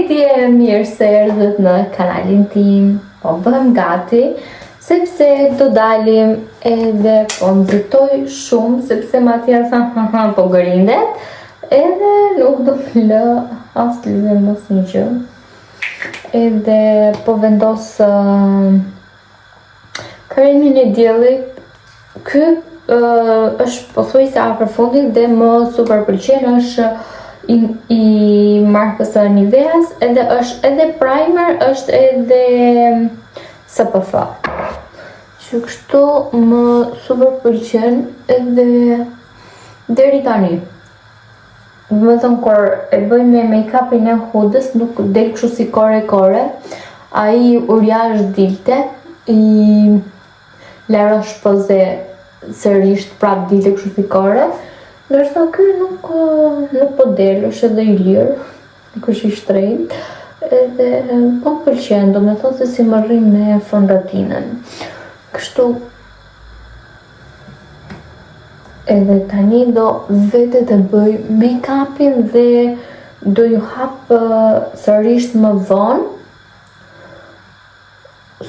Përshëndetje, mirë se erdhët në kanalin tim. Po bëhem gati sepse do dalim edhe po nxitoj shumë sepse Matias po gërindet edhe nuk do të lë as të lë mos një gjë. Edhe po vendos kremin e diellit. Ky është pothuajse afër fundit dhe më super pëlqen, është i markës së Niveas, edhe është edhe primer, është edhe SPF. Që kështu më super pëlqen edhe deri tani. Më thënë, kur e bëj me make-upin e hudës, nuk del kështu si kore. Ai uriash dilte, i larosh poze sërish prap dilte kështu si kore. Ndërsa ky nuk po del, është edhe i lirë, nuk është i shtrenjtë, edhe po më pëlqen, do me thonë se si më rrim me fondatinën. Kështu edhe tani do vete të bëj make-upin dhe do ju hap sërish më vonë,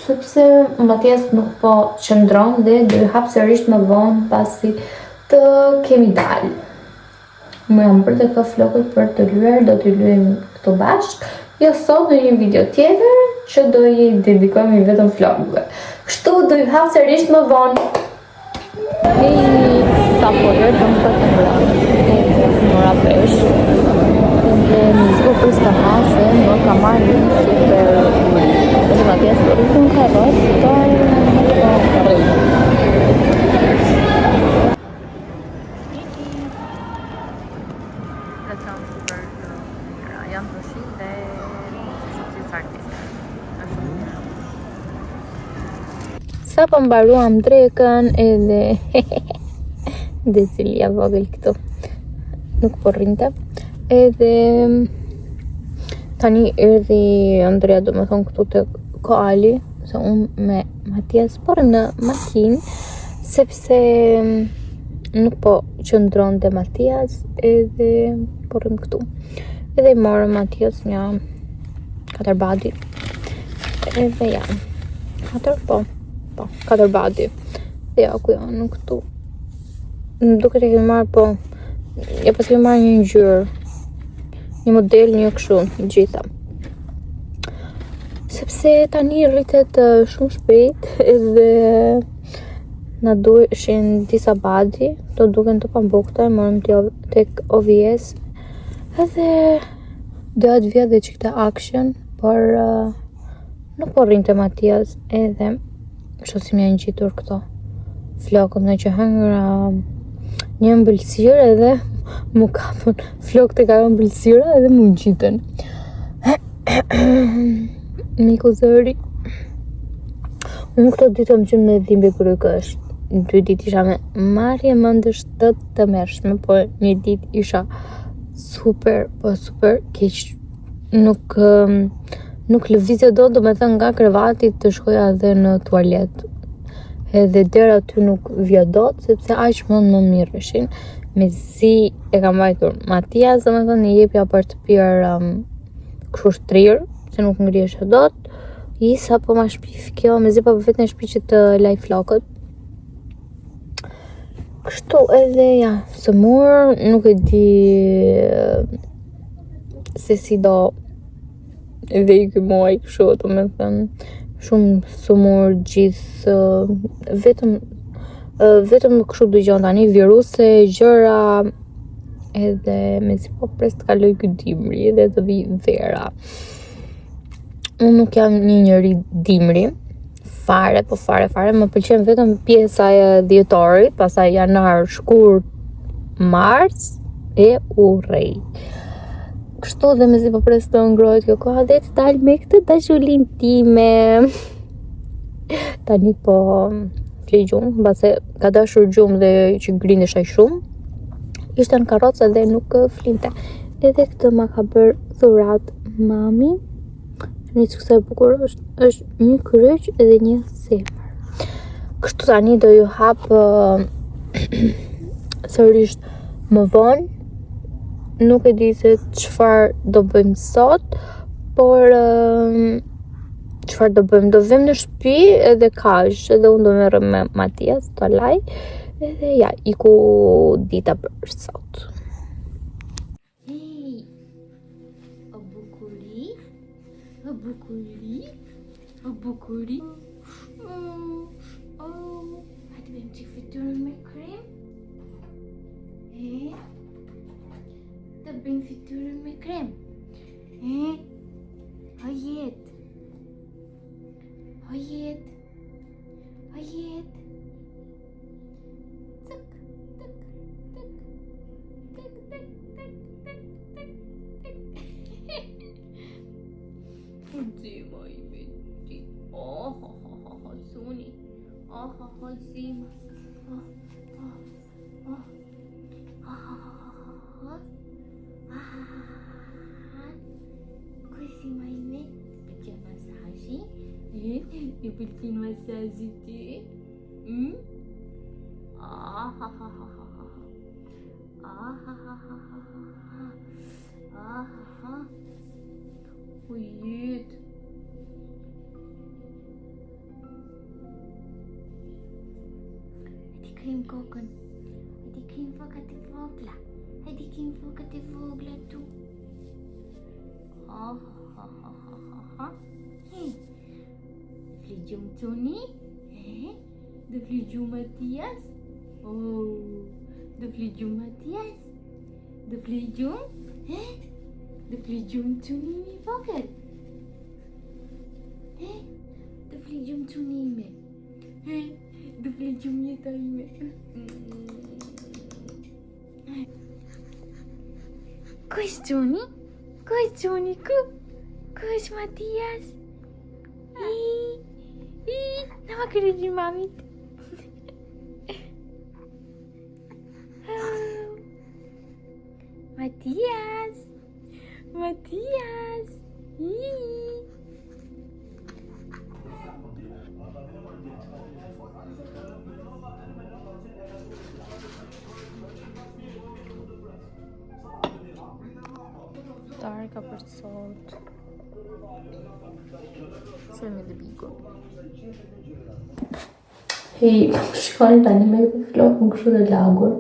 sepse Matias nuk po qëndron dhe do ju hap sërish më vonë pasi të kemi dalë. Më jam bërë të ka flokët për të lyer, do t'i lyem këto bashk. Jo sot në një video tjetër që do i dedikojmë vetëm flokëve. Kështu do i hap sërish më vonë. Sa po erdhëm për të ngrënë mora pesh. Dhe më zgo për së të hase, më ka marrë një super uri. Dhe Matias për rritën ka rrës, të janë të shi dhe si sarkis. Sa po mbaruam drekën edhe dhe Cilia vogël këtu nuk po rrinte. Edhe tani erdhi Andrea, do me thonë këtu të koali, se unë me Matias por në makinë, sepse nuk po qëndron dhe Matias, edhe po rrim këtu. Edhe i morëm Matias një 4 badi. Edhe ja, 4 badi. Dhe ja, ku janë këtu. Duket e kemi marrë, po ja pas kemi marrë një ngjyrë, një model, një kështu, gjitha. Sepse tani rritet shumë shpejt edhe na duheshin disa badi, do duken të pambukta, e morëm tek OVS. Edhe doja të vija dhe që këta action, por nuk po rrinte Matias, edhe kështu si më janë gjitur këto flokët, në që hëngra një ëmbëlsirë edhe mu kapën flokët e ka ëmbëlsira edhe mu gjiten. Miku zëri. Unë këto ditë më qenë me dhimbje krykësh. 2 ditë isha me marrje mëndësh të mërshme, po një ditë isha super keq. Nuk lëvizja do me thënë nga krevati të shkoja edhe në tualet. Edhe dera aty nuk vija dot, sepse aq më mirëshin. Me si e ka mbajtur Matias, do me thënë i jepja për të pirë kështu shtrirë, se nuk ngrihesh dot. Isa po ma shpif kjo, me zi pa vetë në shpi që të laj flokët. Kështu edhe ja, sëmur, nuk e di se si do edhe i këmoj kështu, do me thënë, shumë sëmur gjithë, vetëm kështu du gjonë tani, viruse, gjëra, edhe me si po pres të kaloj këtë dimri, edhe të vi vera. Unë nuk jam një njëri dimri, fare, më pëlqen vetëm pjesa e dhjetorit, pastaj janar, shkurt, mars e urrej. Kështu dhe me si po pres të ngrohet kjo koha dhe të dalë me këtë dashulin time. Tani po flej gjumë, base ka dashur gjumë dhe që grindesha i shumë. Ishte në karroca dhe nuk flinte. Edhe këtë ma ka bërë dhurat mami. Një që kësa e bukur është një kryq edhe një zemër. Kështu tani do ju hap sërish më vonë. Nuk e di se çfarë do bëjmë sot, por çfarë do bëjmë? Do vëmë në shtëpi edhe kaq, edhe unë do merrem me Matias, do laj, edhe ja, iku dita për sot. Hey, o bukuri, o bukuri, o bukuri. Hadi benim çift fytyrën me krem. Të bëjmë fytyrën me krem. Hajet. Hajet. Hajet. Tık, tık, tık. Tık, tık, tık, tık, tık, tık. Zima bitti. Oh, Suni. Zima. Zima ini baca masasi. Bikin masasi ti. Uyut. Hadi krem koken. Hadi krem vakat vogla. Hadi krem vakat vogla tu. Vlejum Tony? De vlejum Matias? Oh, de vlejum Matias? De vlejum? De vlejum Tony mi vogël? De vlejum Tony me? De vlejum jeta ime? Ku is Tony? Ku is Tony? Ku is Matias? Nama kırıcı mamit. Matias. Matias. Darka për sot. Shumë dhe bigo. Hej, shkoni tani me flok më kështu dhe lagur,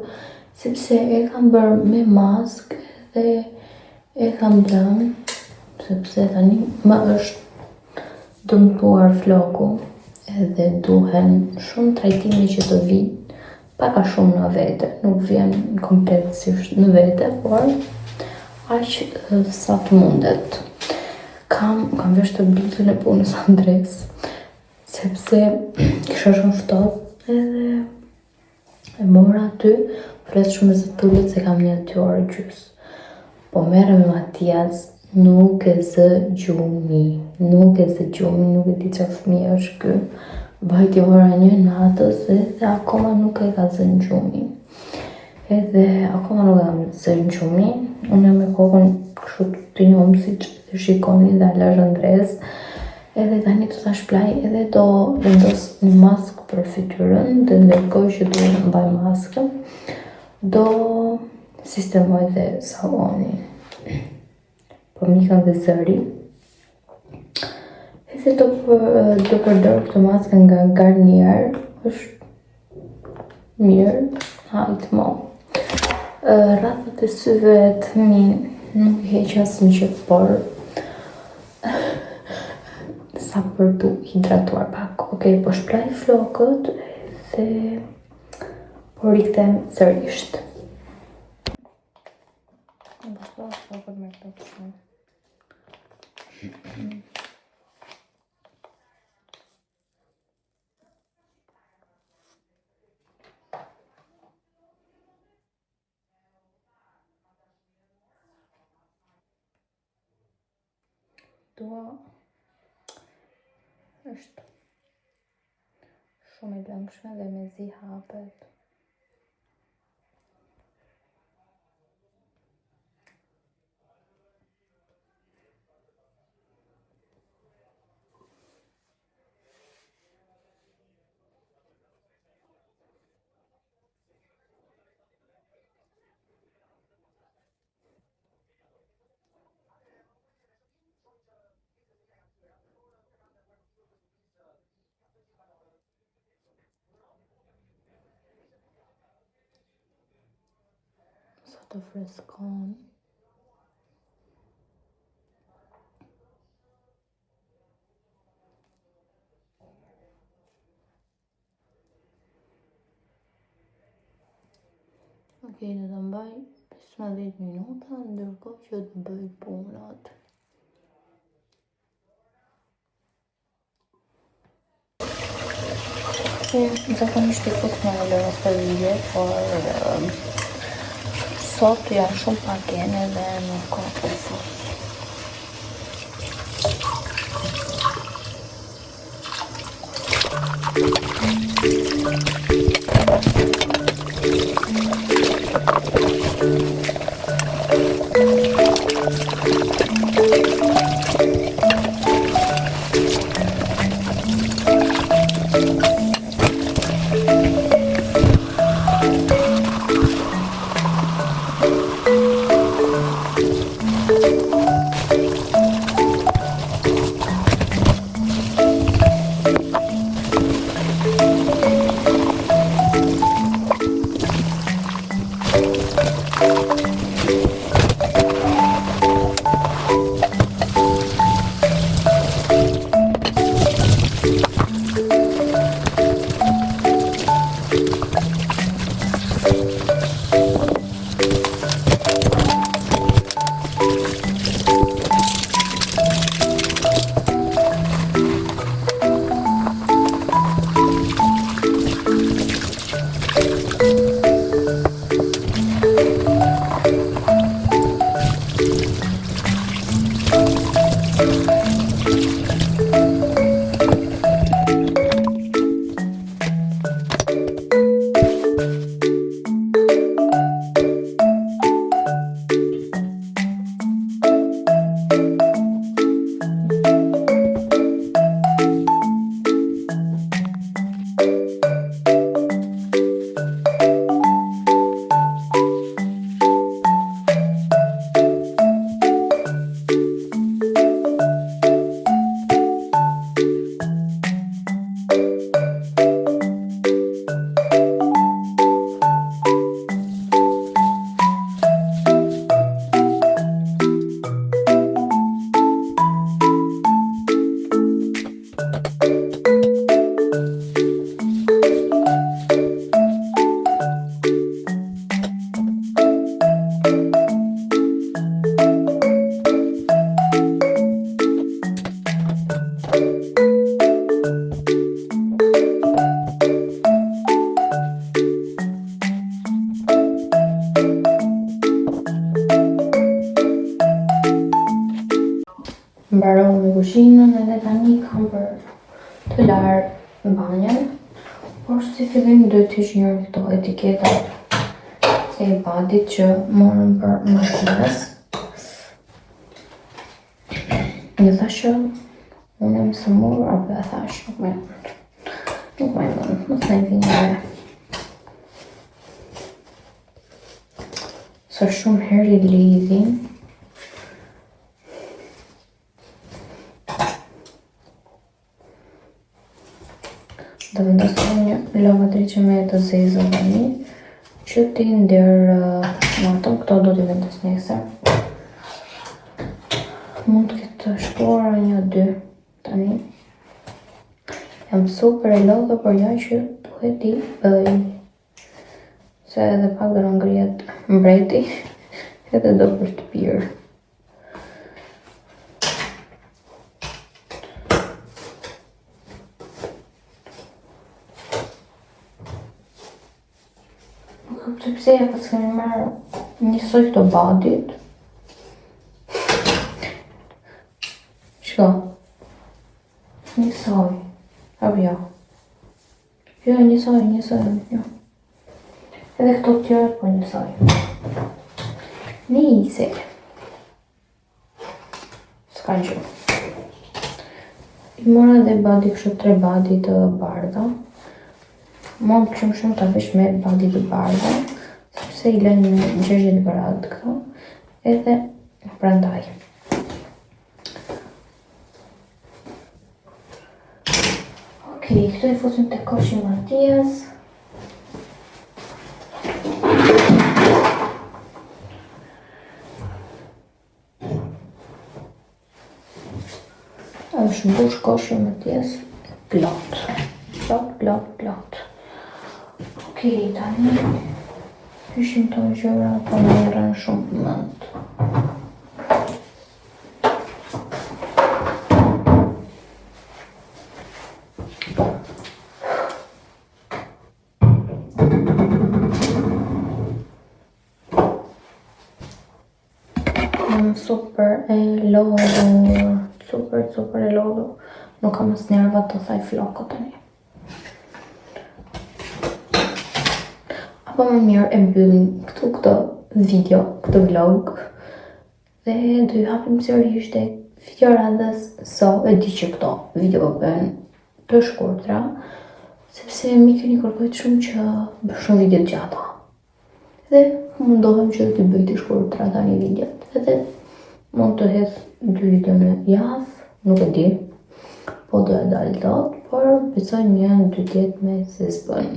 sepse e kam bërë me mask dhe e kam lënë, sepse tani më është dëmtuar floku edhe duhen shumë trajtime që të vinë paka shumë në vete, nuk vjen kompletësisht në vete, por aq sa të mundet. Kam vesh të bluzën e punës Andres, sepse kisha shumë ftohtë edhe e mora aty, flet shumë me zëtullet se kam 1 orë gjys. Po merre me Matias, nuk e zë gjumi, nuk e di çfarë fëmijë është ky. Vajti ora 1 natës edhe akoma nuk e ka zënë gjumi. Edhe akoma nuk e kam zënë gjumi, unë jam me kokën kështu të njomë si që të shikoni dhe alash Andres. Edhe tani të ta shplaj edhe do vendos një mask për fytyrën, dhe ndërkoj që do mbaj maskën, do sistemoj dhe saloni. Po mikën dhe zëri. Edhe do përdor këtë maskën nga Garnier, është mirë, hajtë mo. Rrafët e syve të fëmin nuk i heq asnjë gjë, por sa për tu hidratuar pak. Okej, po shplaj flokët dhe po riktem sërisht. Po shplaj flokët me këto kështu. Do është shumë e lëngshme dhe me zi hapet. të freskon. Okej, do të mbaj 15 minuta, ndërkohë që të bëj punat. Zakonisht i fut me lëra të video, por sot janë shumë pakene dhe nuk ka të fut. Mbarova me kuzhinën edhe tani kam për të larë banjën, por si fillim duhet të shohim këto etiketat e badit që morëm për Matias. Një thashë, unë jam sëmur, apo e thash, nuk me mund, mos në vinjere. Së shumë herë i lidhin. Do vendosoj një lavatrice me të zezë tani, që ti ndër natën, këto do t'i vendos nesër. Mund të ketë shtuara 1-2 tani. Jam super e lodhur, por ja që duhet t'i bëj. Se edhe pak do ngrihet mbreti, edhe do për të pirë. Pse ja pas kemi marrë njësoj këto badit. Shko. Njësoj. Apo jo. Jo, njësoj, jo. Edhe këto tjera po njësoj. Nise. S'ka gjë. I mora dhe badi kështu 3 badi të bardha. Mua më pëlqen shumë ta vesh me badi të bardha, sepse i lën 60 gradë këto, edhe prandaj. Okej, këto i fusim te koshi Matias. është mbush koshën më tjes plot. Plot. Okej, tani hyshim të gjëra po më erën shumë mënd. Super e lodhur, super e lodhur. Nuk kam as nerva të thaj floko tani. Apo më mirë e mbyllim këtu këtë video, këtë vlog. Dhe do ju hapim sërish tek videoradhës e di që këto video bën të shkurtra, sepse mi keni kërkojt shumë që bë shumë video të gjata. Dhe mundohem që të bëj të shkurtra tani videot. Edhe mund të hedh 2 video në javë, nuk e di, po do e dalë dot, por besoj një 2 tjetë me se s'bën.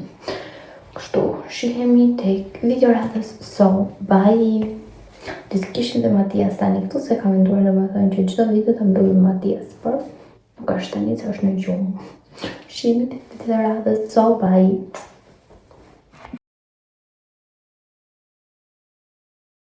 Kështu, shihemi tek videoradhës bye! Disë kishin dhe Matias tani këtu, se kam menduar dhe më thënë që çdo video të mbyllim Matias, por nuk është tani se është në gjumë. Shihemi tek videoradhës bye!